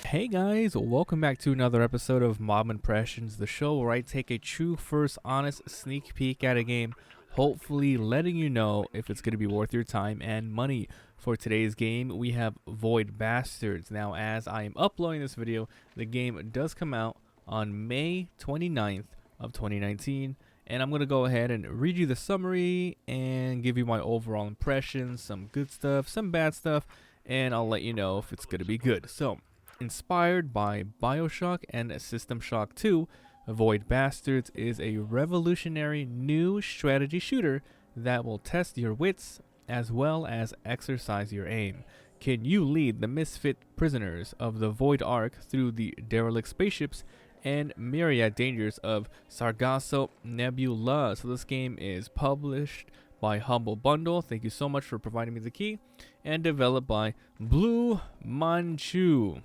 Hey guys, welcome back to another episode of Mabimpressions, the show where I take a true first honest sneak peek at a game, hopefully letting you know if it's going to be worth your time and money. For today's game, we have Void Bastards. Now, as I am uploading this video, the game does come out on May 29th of 2019, and I'm going to go ahead and read you the summary and give you my overall impressions, some good stuff, some bad stuff, and I'll let you know if it's going to be good. So, inspired by BioShock and System Shock 2, Void Bastards is a revolutionary new strategy shooter that will test your wits as well as exercise your aim. Can you lead the misfit prisoners of the Void Ark through the derelict spaceships and myriad dangers of Sargasso Nebula? So this game is published by Humble Bundle. Thank you so much for providing me the key. And developed by Blue Manchu.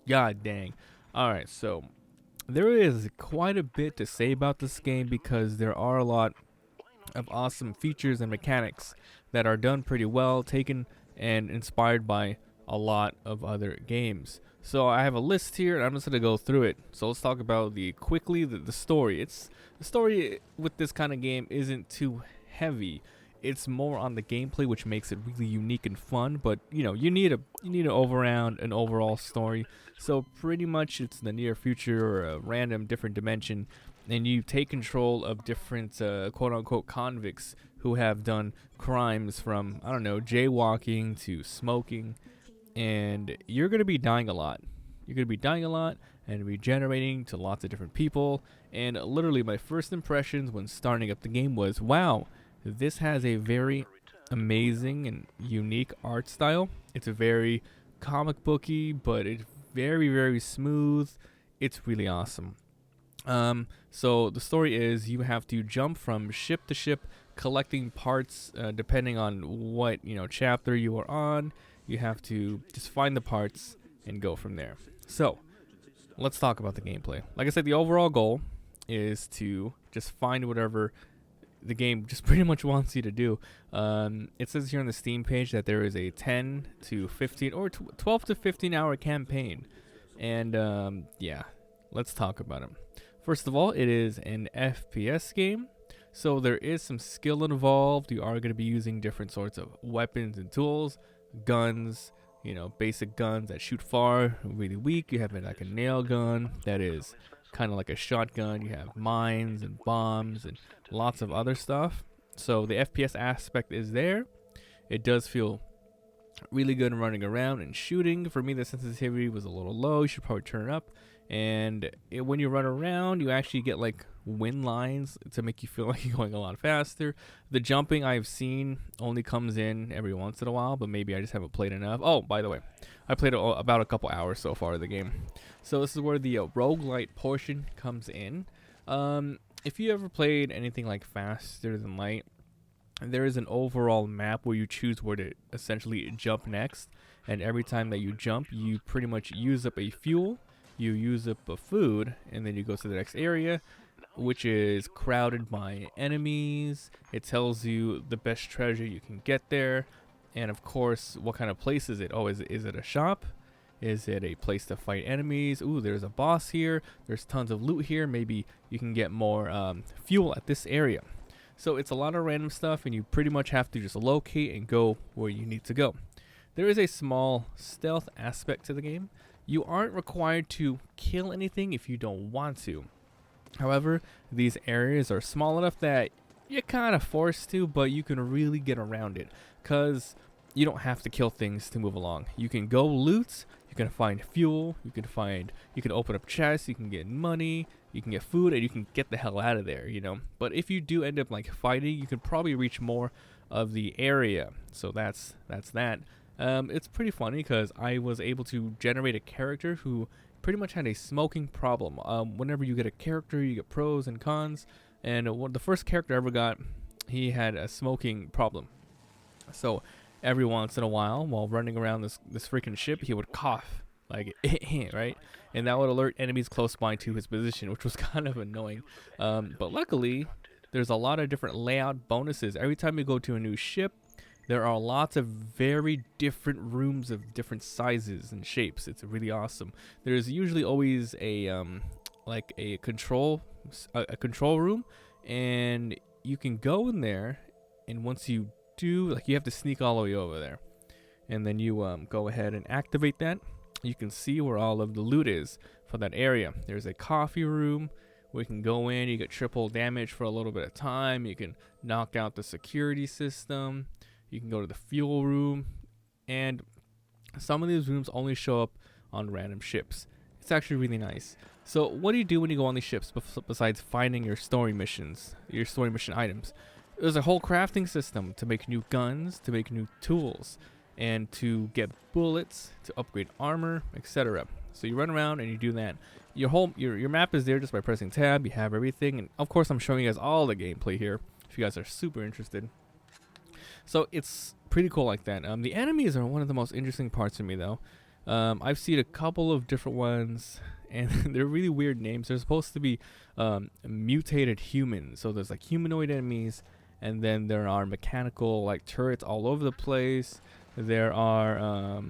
God dang. Alright, so there is quite a bit to say about this game because there are a lot of awesome features and mechanics that are done pretty well, taken and inspired by a lot of other games. So I have a list here and I'm just going to go through it. So let's talk about the story. The story with this kind of game isn't too heavy. It's more on the gameplay, which makes it really unique and fun. But you know, you need an overall story. So pretty much, it's the near future or a random different dimension, and you take control of different quote-unquote convicts who have done crimes from, I don't know, jaywalking to smoking, and you're gonna be dying a lot. You're gonna be dying a lot and regenerating to lots of different people. And literally, my first impressions when starting up the game was, wow. This has a very amazing and unique art style. It's a very comic booky, but it's very, very smooth. It's really awesome. So the story is you have to jump from ship to ship, collecting parts depending on what chapter you are on. You have to just find the parts and go from there. So let's talk about the gameplay. Like I said, the overall goal is to just find whatever the game just pretty much wants you to do. It says here on the Steam page that there is a 10 to 15 or 12 to 15 hour campaign. And yeah, let's talk about it. First of all, it is an FPS game. So there is some skill involved. You are going to be using different sorts of weapons and tools, guns, basic guns that shoot far, really weak. You have like a nail gun that is kind of like a shotgun. You have mines and bombs and lots of other stuff. So the FPS aspect is there. It does feel really good running around and shooting. For me, the sensitivity was a little low. You should probably turn it up. And when you run around, you actually get like wind lines to make you feel like you're going a lot faster. The jumping I've seen only comes in every once in a while, but maybe I just haven't played enough. Oh, by the way, I played about a couple hours so far of the game. So this is where the roguelite portion comes in. If you ever played anything like Faster Than Light, there is an overall map where you choose where to essentially jump next. And every time that you jump, you pretty much use up a fuel, you use up a food, and then you go to the next area, which is crowded by enemies. It tells you the best treasure you can get there. And of course, what kind of place is it? Oh, is it a shop? Is it a place to fight enemies? Ooh, there's a boss here. There's tons of loot here. Maybe you can get more fuel at this area. So it's a lot of random stuff, and you pretty much have to just locate and go where you need to go. There is a small stealth aspect to the game. You aren't required to kill anything if you don't want to. However, these areas are small enough that you're kind of forced to, but you can really get around it because you don't have to kill things to move along. You can go loot, you can find fuel, you can open up chests, you can get money, you can get food, and you can get the hell out of there, But if you do end up like fighting, you can probably reach more of the area. So that's that. It's pretty funny because I was able to generate a character who pretty much had a smoking problem. Whenever you get a character, you get pros and cons. And the first character I ever got, he had a smoking problem. So every once in a while running around this freaking ship, he would cough like right, and that would alert enemies close by to his position, which was kind of annoying. But luckily there's a lot of different layout bonuses every time you go to a new ship. There are lots of very different rooms of different sizes and shapes. It's really awesome. There's usually always a like a control room, and you can go in there, and once you do, like, you have to sneak all the way over there, and then you go ahead and activate that. You can see where all of the loot is for that area. There's a coffee room where you can go in, you get triple damage for a little bit of time, you can knock out the security system, you can go to the fuel room, and some of these rooms only show up on random ships. It's actually really nice. So what do you do when you go on these ships besides finding your story mission items? There's a whole crafting system to make new guns, to make new tools, and to get bullets, to upgrade armor, etc. So you run around and you do that. Your map is there just by pressing tab. You have everything, and of course I'm showing you guys all the gameplay here if you guys are super interested. So it's pretty cool like that. The enemies are one of the most interesting parts to me, though. I've seen a couple of different ones, and they're really weird names. They're supposed to be mutated humans. So there's like humanoid enemies, and then there are mechanical like turrets all over the place. There are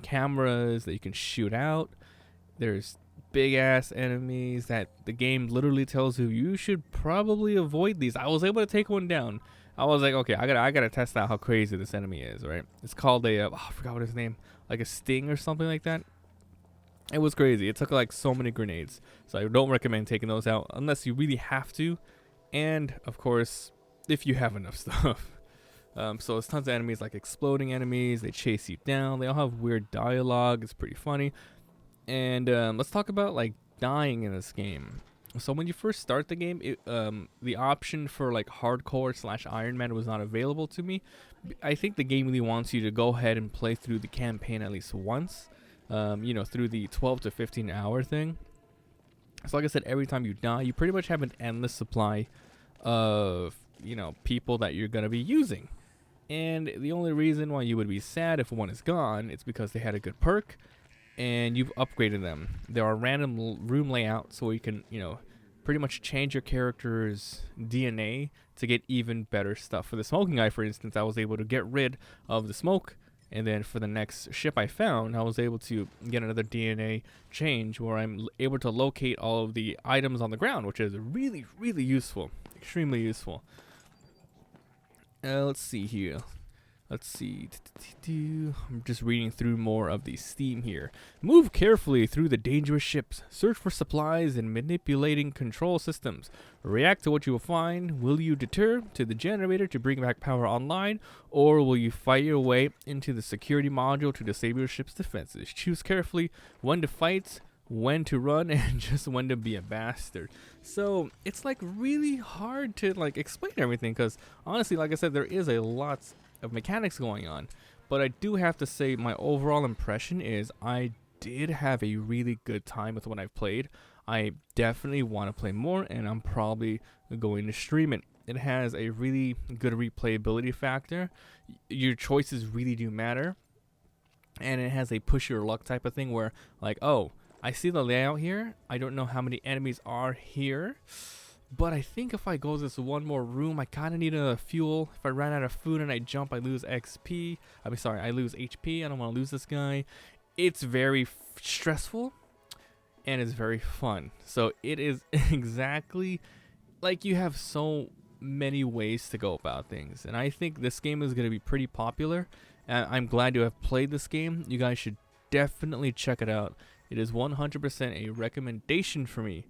cameras that you can shoot out. There's big ass enemies that the game literally tells you should probably avoid these. I was able to take one down. I was like, okay, I gotta test out how crazy this enemy is, right? It's called I forgot what his name, like a sting or something like that. It was crazy. It took like so many grenades, so I don't recommend taking those out unless you really have to, and of course, if you have enough stuff. So there's tons of enemies, like exploding enemies. They chase you down. They all have weird dialogue. It's pretty funny. And let's talk about like dying in this game. So when you first start the game, the option for like hardcore / Iron Man was not available to me. I think the game really wants you to go ahead and play through the campaign at least once, through the 12 to 15 hour thing. So like I said, every time you die, you pretty much have an endless supply of, people that you're going to be using. And the only reason why you would be sad if one is gone, it's because they had a good perk and you've upgraded them. There are random room layouts so you can, pretty much change your character's DNA to get even better stuff. For the smoking guy, for instance, I was able to get rid of the smoke, and then for the next ship I found, I was able to get another DNA change where I'm able to locate all of the items on the ground, which is really, really useful. Extremely useful. Let's see here. Let's see. I'm just reading through more of the Steam here. Move carefully through the dangerous ships. Search for supplies and manipulating control systems. React to what you will find. Will you deter to the generator to bring back power online, or will you fight your way into the security module to disable your ship's defenses? Choose carefully when to fight, when to run, and just when to be a bastard. So it's like really hard to like explain everything, because honestly, like I said, there is a lot of mechanics going on, but I do have to say my overall impression is I did have a really good time with what I've played. I definitely want to play more, and I'm probably going to stream it. It has a really good replayability factor. Your choices really do matter, and it has a push your luck type of thing where like, oh, I see the layout here, I don't know how many enemies are here, but I think if I go this one more room, I kind of need a fuel. If I run out of food and I jump, I lose XP. I lose HP. I don't want to lose this guy. It's very stressful, and it's very fun. So it is exactly like you have so many ways to go about things. And I think this game is going to be pretty popular. I'm glad to have played this game. You guys should definitely check it out. It is 100% a recommendation for me.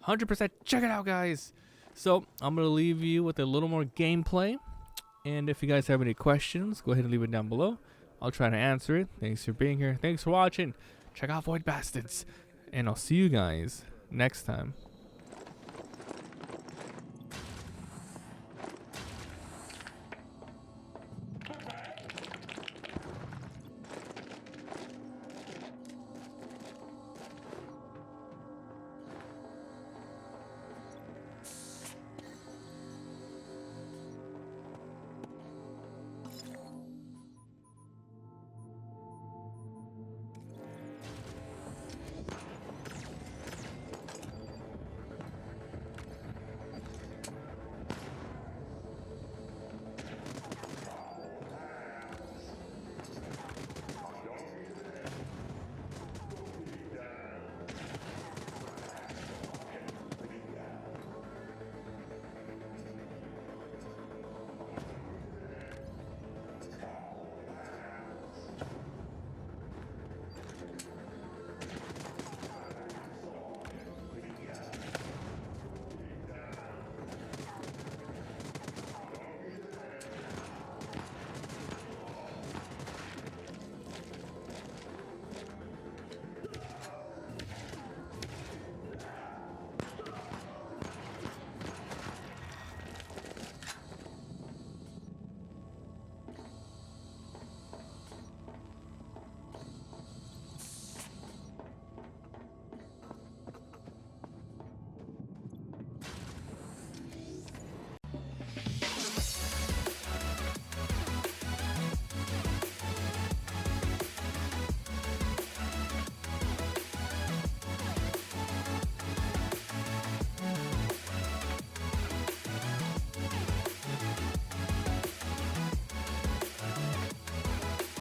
100% check it out, guys. So I'm going to leave you with a little more gameplay, and if you guys have any questions, go ahead and leave it down below. I'll try to answer it. Thanks for being here. Thanks for watching. Check out Void Bastards, and I'll see you guys next time.